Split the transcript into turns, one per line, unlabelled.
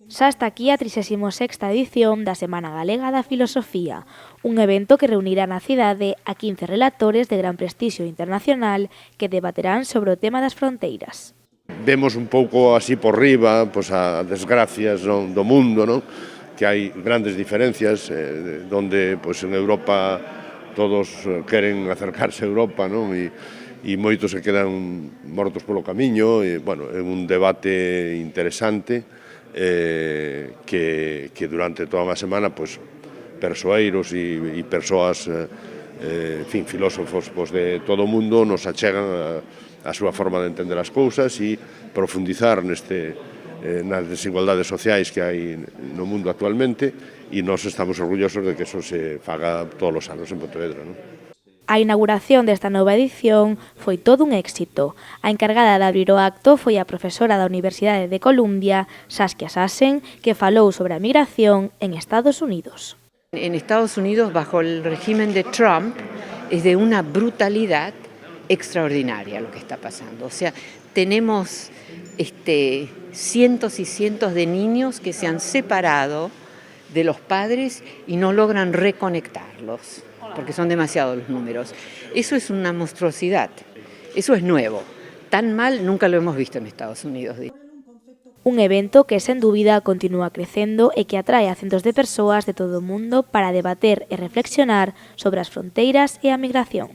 Xa está aquí a 36ª edición da Semana Galega da Filosofía, un evento que reunirá na cidade a 15 relatores de gran prestixio internacional que debaterán sobre o tema das fronteiras.
Vemos un pouco así por riba pois, as desgracias do mundo, non? Que hai grandes diferencias, donde pois, en Europa todos queren acercarse a Europa, non? E moitos se quedan mortos polo camiño, e, bueno, é un debate interesante que durante toda unha semana pois, persoeiros e persoas, en fin, filósofos pois, de todo o mundo nos achegan a súa forma de entender as cousas e profundizar nas desigualdades sociais que hai no mundo actualmente, e nós estamos orgullosos de que eso se faga todos os anos en Pontevedra, non?
A inauguración desta nova edición foi todo un éxito. A encargada de abrir o acto foi a profesora da Universidade de Columbia, Saskia Sassen, que falou sobre a migración en Estados Unidos.
En Estados Unidos, bajo el régimen de Trump, es de una brutalidad extraordinaria lo que está pasando. O sea, tenemos cientos y cientos de niños que se han separado de los padres y no logran reconectarlos, porque son demasiados los números. Eso es una monstruosidad, eso es nuevo. Tan mal nunca lo hemos visto en Estados Unidos.
Un evento que, sen dúbida, continúa crecendo e que atrae a centos de persoas de todo o mundo para debater e reflexionar sobre as fronteiras e a migración.